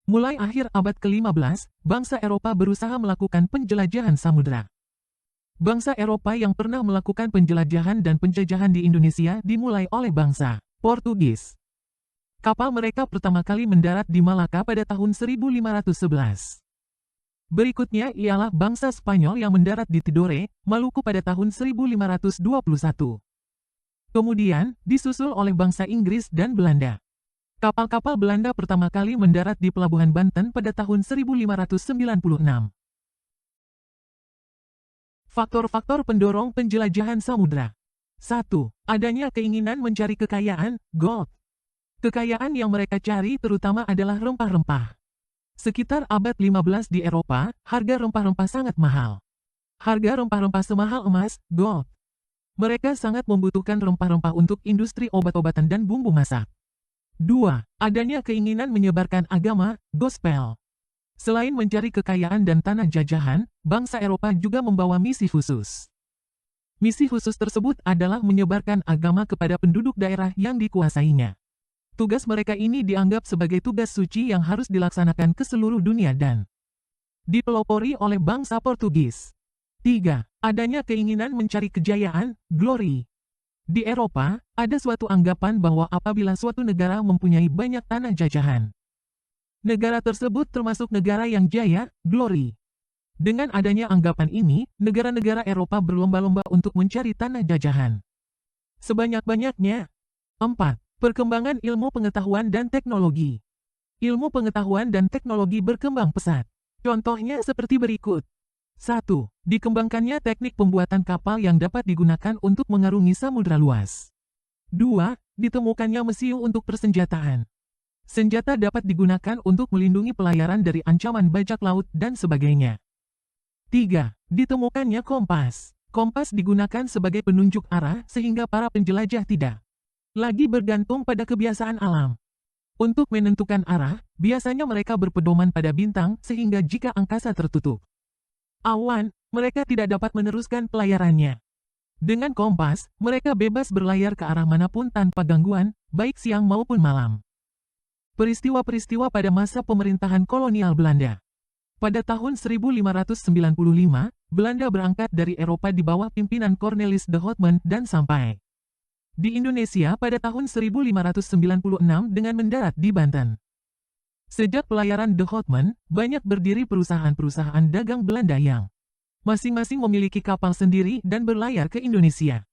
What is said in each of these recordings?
Mulai akhir abad ke-15, bangsa Eropa berusaha melakukan penjelajahan samudera. Bangsa Eropa yang pernah melakukan penjelajahan dan penjajahan di Indonesia dimulai oleh bangsa Portugis. Kapal mereka pertama kali mendarat di Malaka pada tahun 1511. Berikutnya ialah bangsa Spanyol yang mendarat di Tidore, Maluku pada tahun 1521. Kemudian, disusul oleh bangsa Inggris dan Belanda. Kapal-kapal Belanda pertama kali mendarat di Pelabuhan Banten pada tahun 1596. Faktor-faktor pendorong penjelajahan samudera. 1. Adanya keinginan mencari kekayaan, gold. Kekayaan yang mereka cari terutama adalah rempah-rempah. Sekitar abad 15 di Eropa, harga rempah-rempah sangat mahal. Harga rempah-rempah semahal emas, gold. Mereka sangat membutuhkan rempah-rempah untuk industri obat-obatan dan bumbu masak. 2. Adanya keinginan menyebarkan agama, gospel. Selain mencari kekayaan dan tanah jajahan, bangsa Eropa juga membawa misi khusus. Misi khusus tersebut adalah menyebarkan agama kepada penduduk daerah yang dikuasainya. Tugas mereka ini dianggap sebagai tugas suci yang harus dilaksanakan ke seluruh dunia dan dipelopori oleh bangsa Portugis. 3. Adanya keinginan mencari kejayaan, glory. Di Eropa, ada suatu anggapan bahwa apabila suatu negara mempunyai banyak tanah jajahan, negara tersebut termasuk negara yang jaya, glory. Dengan adanya anggapan ini, negara-negara Eropa berlomba-lomba untuk mencari tanah jajahan sebanyak-banyaknya. 4. Perkembangan ilmu pengetahuan dan teknologi. Ilmu pengetahuan dan teknologi berkembang pesat. Contohnya seperti berikut. 1. Dikembangkannya teknik pembuatan kapal yang dapat digunakan untuk mengarungi samudera luas. 2. Ditemukannya mesiu untuk persenjataan. Senjata dapat digunakan untuk melindungi pelayaran dari ancaman bajak laut dan sebagainya. 3. Ditemukannya kompas. Kompas digunakan sebagai penunjuk arah sehingga para penjelajah tidak lagi bergantung pada kebiasaan alam. Untuk menentukan arah, biasanya mereka berpedoman pada bintang sehingga jika angkasa tertutup awan, mereka tidak dapat meneruskan pelayarannya. Dengan kompas, mereka bebas berlayar ke arah manapun tanpa gangguan, baik siang maupun malam. Peristiwa-peristiwa pada masa pemerintahan kolonial Belanda. Pada tahun 1595, Belanda berangkat dari Eropa di bawah pimpinan Cornelis de Houtman dan sampai di Indonesia pada tahun 1596 dengan mendarat di Banten. Sejak pelayaran de Houtman, banyak berdiri perusahaan-perusahaan dagang Belanda yang masing-masing memiliki kapal sendiri dan berlayar ke Indonesia.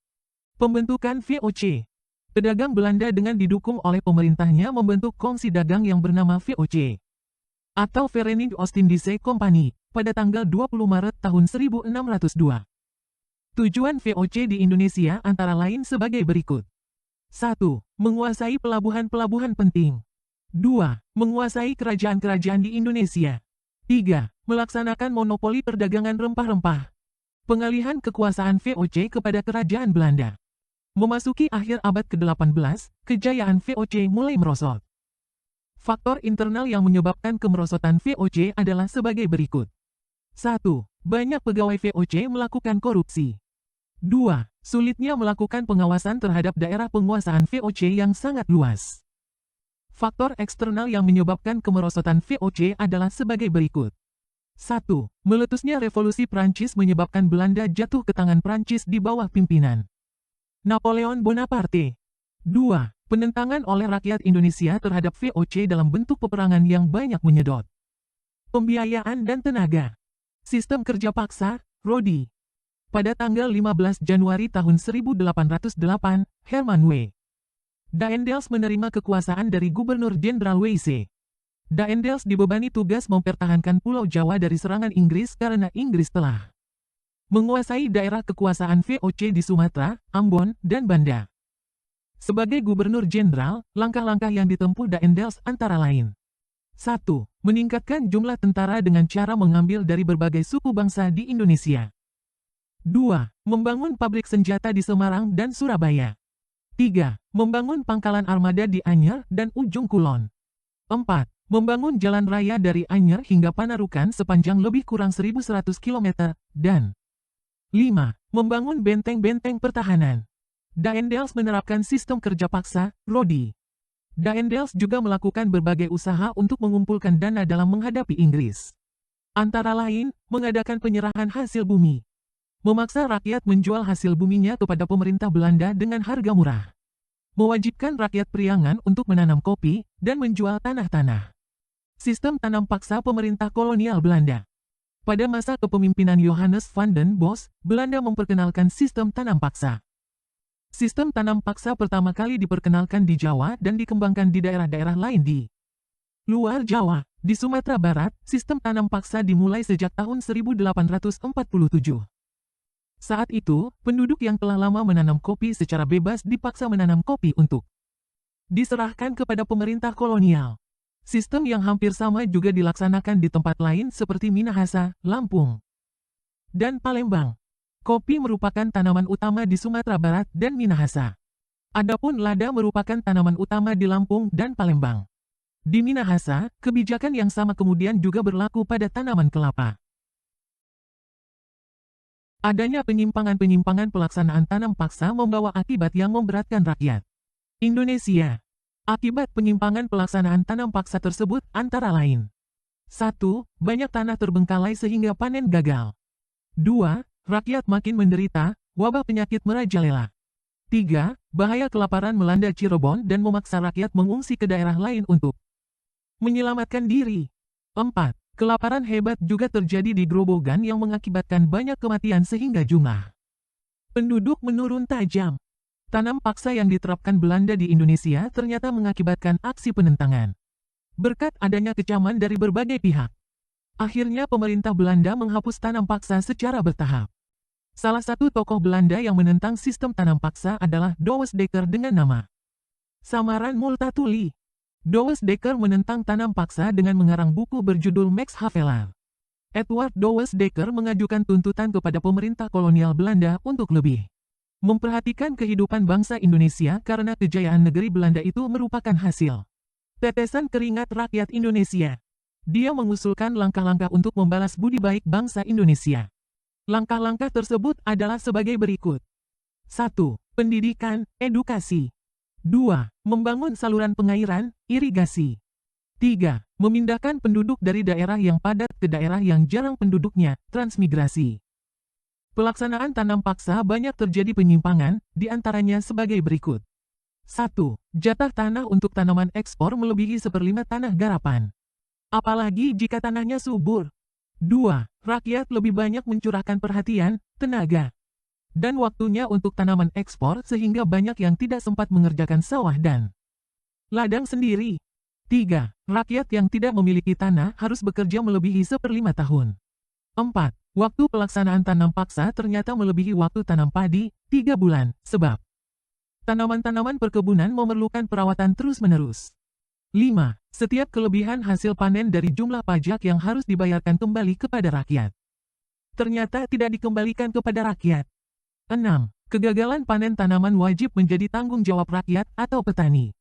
Pembentukan VOC. Pedagang Belanda dengan didukung oleh pemerintahnya membentuk kongsi dagang yang bernama VOC atau Verenigde Oostindische Compagnie pada tanggal 20 Maret tahun 1602. Tujuan VOC di Indonesia antara lain sebagai berikut. 1. Menguasai pelabuhan-pelabuhan penting. 2. Menguasai kerajaan-kerajaan di Indonesia. 3. Melaksanakan monopoli perdagangan rempah-rempah. Pengalihan kekuasaan VOC kepada kerajaan Belanda. Memasuki akhir abad ke-18, kejayaan VOC mulai merosot. Faktor internal yang menyebabkan kemerosotan VOC adalah sebagai berikut. 1. Banyak pegawai VOC melakukan korupsi. 2. Sulitnya melakukan pengawasan terhadap daerah penguasaan VOC yang sangat luas. Faktor eksternal yang menyebabkan kemerosotan VOC adalah sebagai berikut. 1. Meletusnya revolusi Prancis menyebabkan Belanda jatuh ke tangan Prancis di bawah pimpinan Napoleon Bonaparte. 2. Penentangan oleh rakyat Indonesia terhadap VOC dalam bentuk peperangan yang banyak menyedot pembiayaan dan tenaga. Sistem kerja paksa, Rodi. Pada tanggal 15 Januari tahun 1808, Herman W. Daendels menerima kekuasaan dari Gubernur Jenderal W.C. Daendels dibebani tugas mempertahankan Pulau Jawa dari serangan Inggris karena Inggris telah menguasai daerah kekuasaan VOC di Sumatera, Ambon, dan Banda. Sebagai Gubernur Jenderal, langkah-langkah yang ditempuh Daendels antara lain. 1. Meningkatkan jumlah tentara dengan cara mengambil dari berbagai suku bangsa di Indonesia. 2. Membangun pabrik senjata di Semarang dan Surabaya. 3. Membangun pangkalan armada di Anyer dan Ujung Kulon. 4. Membangun jalan raya dari Anyer hingga Panarukan sepanjang lebih kurang 1.100 km, dan 5. Membangun benteng-benteng pertahanan. Daendels menerapkan sistem kerja paksa, Rodi. Daendels juga melakukan berbagai usaha untuk mengumpulkan dana dalam menghadapi Inggris. Antara lain, mengadakan penyerahan hasil bumi. Memaksa rakyat menjual hasil buminya kepada pemerintah Belanda dengan harga murah. Mewajibkan rakyat Priangan untuk menanam kopi dan menjual tanah-tanah. Sistem tanam paksa pemerintah kolonial Belanda. Pada masa kepemimpinan Johannes van den Bos, Belanda memperkenalkan sistem tanam paksa. Sistem tanam paksa pertama kali diperkenalkan di Jawa dan dikembangkan di daerah-daerah lain di luar Jawa. Di Sumatera Barat, sistem tanam paksa dimulai sejak tahun 1847. Saat itu, penduduk yang telah lama menanam kopi secara bebas dipaksa menanam kopi untuk diserahkan kepada pemerintah kolonial. Sistem yang hampir sama juga dilaksanakan di tempat lain seperti Minahasa, Lampung, dan Palembang. Kopi merupakan tanaman utama di Sumatera Barat dan Minahasa. Adapun lada merupakan tanaman utama di Lampung dan Palembang. Di Minahasa, kebijakan yang sama kemudian juga berlaku pada tanaman kelapa. Adanya penyimpangan-penyimpangan pelaksanaan tanam paksa membawa akibat yang memberatkan rakyat Indonesia. Akibat penyimpangan pelaksanaan tanam paksa tersebut antara lain: 1. Banyak tanah terbengkalai sehingga panen gagal. 2. Rakyat makin menderita, wabah penyakit merajalela. 3. Bahaya kelaparan melanda Cirebon dan memaksa rakyat mengungsi ke daerah lain untuk menyelamatkan diri. 4. Kelaparan hebat juga terjadi di Grobogan yang mengakibatkan banyak kematian sehingga jumlah penduduk menurun tajam. Tanam paksa yang diterapkan Belanda di Indonesia ternyata mengakibatkan aksi penentangan. Berkat adanya kecaman dari berbagai pihak, akhirnya pemerintah Belanda menghapus tanam paksa secara bertahap. Salah satu tokoh Belanda yang menentang sistem tanam paksa adalah Douwes Dekker dengan nama samaran Multatuli. Douwes Dekker menentang tanam paksa dengan mengarang buku berjudul Max Havelaar. Edward Douwes Dekker mengajukan tuntutan kepada pemerintah kolonial Belanda untuk lebih memperhatikan kehidupan bangsa Indonesia karena kejayaan negeri Belanda itu merupakan hasil tetesan keringat rakyat Indonesia. Dia mengusulkan langkah-langkah untuk membalas budi baik bangsa Indonesia. Langkah-langkah tersebut adalah sebagai berikut. 1. Pendidikan, edukasi. 2. Membangun saluran pengairan, irigasi. 3. Memindahkan penduduk dari daerah yang padat ke daerah yang jarang penduduknya, transmigrasi. Pelaksanaan tanam paksa banyak terjadi penyimpangan, di antaranya sebagai berikut. 1. Jatah tanah untuk tanaman ekspor melebihi 1/5 tanah garapan. Apalagi jika tanahnya subur. 2. Rakyat lebih banyak mencurahkan perhatian, tenaga, dan waktunya untuk tanaman ekspor sehingga banyak yang tidak sempat mengerjakan sawah dan ladang sendiri. 3. Rakyat yang tidak memiliki tanah harus bekerja melebihi 1/5 tahun. 4. Waktu pelaksanaan tanam paksa ternyata melebihi waktu tanam padi, 3 bulan, sebab tanaman-tanaman perkebunan memerlukan perawatan terus-menerus. 5. Setiap kelebihan hasil panen dari jumlah pajak yang harus dibayarkan kembali kepada rakyat ternyata tidak dikembalikan kepada rakyat. 6. Kegagalan panen tanaman wajib menjadi tanggung jawab rakyat atau petani.